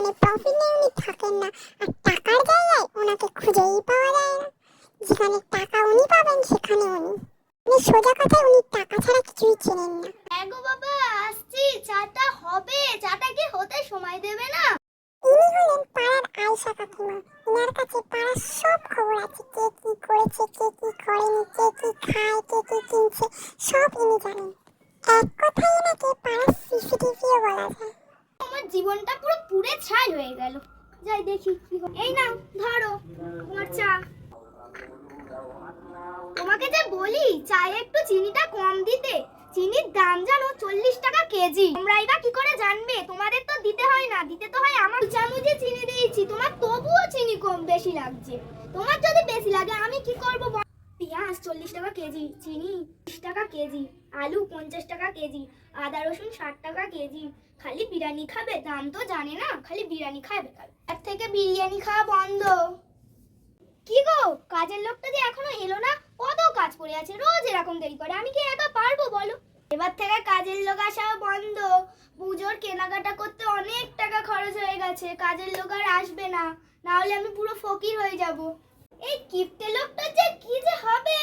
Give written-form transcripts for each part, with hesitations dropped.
যেখানে প্রফিট নেই উনি থাকেন না, আর টাকার জায়গায় ওনাকে খুঁজেই পাওয়া যায় না। যেখানে টাকা উনি পাবেন সেখানে উনি সোজা কথায় উনি টাকা ছাড়া কিছুই চেনেন না। এগো বাবা আসছি, চাটা হবে, চাটা কি হতে সময় দেবে না? ইনি হলেন পাড়ার আয়শা কাকিমা। ইনার কাছে পাড়ার সব খবর আছে, কে কি করেছে, কে কি করেনি, কে কি খায়, কে কি কিনছে, সব ইনি জানেন। এক কথায় এনাকে পাড়ার সিসিটিভিও বলা যায়। আমার জীবনটা পুরো পুড়ে ছাই হয়ে গেল। যাই দেখি কি হয়। এই নাও ধরো তোমার চা। তোমাকে যে বলি চায়ে একটু চিনিটা কম দিতে, চিনির দাম জানো 40 টাকা কেজি। তোমরাই বা কি করে জানবে? তোমাদের তো দিতে হয় না, দিতে তো হয় আমার। চামচে চিনি দিয়েছি, তোমার তবুও চিনি কম বেশি লাগছে। তোমার যদি বেশি লাগে আমি কি করব? পেঁয়াজ 40 টাকা কেজি, চিনি 30 টাকা কেজি, আলু 50 টাকা কেজি, আদা রসুন 60 টাকা কেজি। খালি বিরিয়ানি খাবে, দাম তো জানে না, খালি বিরিয়ানি খায় বেকার। এর থেকে বিরিয়ানি খাওয়া বন্ধ। কি গো, কাজের লোকটা যে এখনো এলো না? কত কাজ পড়ে আছে, রোজ এরকম দেরি করে। আমি কি একা পারবো বলো? এবার থেকে কাজের লোক আসা বন্ধ। পুজোর কেনাকাটা করতে অনেক টাকা খরচ হয়ে গেছে, কাজের লোক আর আসবে না, না হলে আমি পুরো ফকির হয়ে যাব। এই কিপটে লোকটা যে কি যে হবে,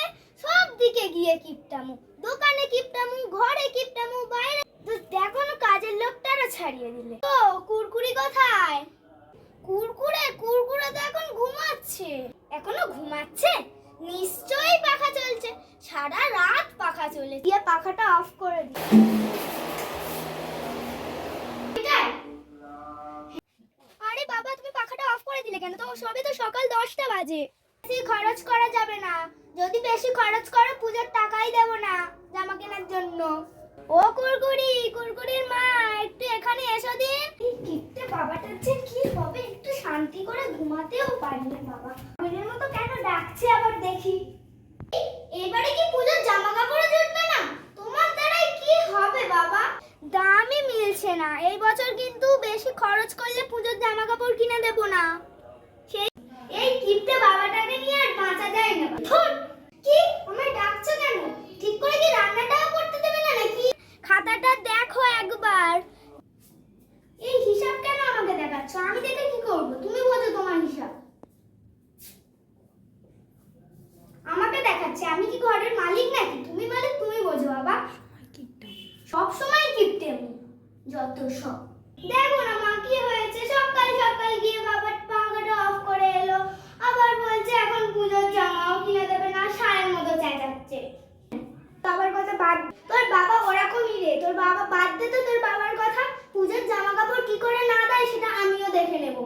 সব দিকে গিয়ে কিপটামু, দোকানে কিপটামু, ঘরে কিপটামু, বাইরে তো দেখো না কাজের লোকটারও ছাড়িয়ে দিলে। ও কুরকুরি কোথায়? কুরকুরে কুরকুরে তো এখন ঘুমাচ্ছে। এখনো ঘুমাচ্ছে? নিশ্চয়ই পাখা চলছে, সারা রাত পাখা চলে। দিয়ে পাখাটা অফ করে দি। আরে বাবা তুমি পাখাটা অফ করে দিলে কেন? তো সবে তো সকাল 10টা বাজে। বেশি খরচ করা যাবে না, যদি বেশি খরচ করো পূজার টাকাই দেব না জামা কেনার জন্য। ও কুরকুরি, কুরকুরির মা একটু এখানে এসো দিন। এই কিপটে বাবাটার যে কি হবে, একটু শান্তি করে ঘুমাতেও পারি না বাবা। মেয়ের মতো কেন ডাকছে আবার দেখি। এবারে কি পূজার জামা কাপড় জুটবে না? তোমার দ্বারাই কি হবে বাবা? দামই মিলছে না, এই বছর কিন্তু বেশি খরচ করলে পূজার জামা কাপড় কিনে দেব না। সেই এই কিপটে বাবাটাকে নিয়ে আর বাঁচা যায় না। ধুর, কি আমায় ডাকছো কেন? ঠিক করে কি রান্নাটাও করতে দেবে না নাকি? খাতাটা দেখো একবার। এই হিসাব কেন আমাকে দেখাচ্ছ? আমি দেখে কি করব? তুমি বোঝো তোমার হিসাব। আমাকে দেখাচ্ছে, আমি কি ঘরের মালিক নাকি? তুমি মালিক, তুমি বোঝো বাবা। সব সময় কিপটে আমি, যত সব। দেখো না মা কি হয়েছে, সকাল সকাল গিয়ে বাবার পাখাটা অফ করে এলো, আবার বলছে এখন পূজার জামাও কিনে দেবে না, সায়ের মতো চেঁচাচ্ছে। বাবার কথা বাদ, তোর বাবা ওরকমই রে, তোর বাবা বাদ দে তো তোর বাবার কথা। পূজার জামা কাপড় কি করে না দেয় সেটা আমিও দেখে নেব।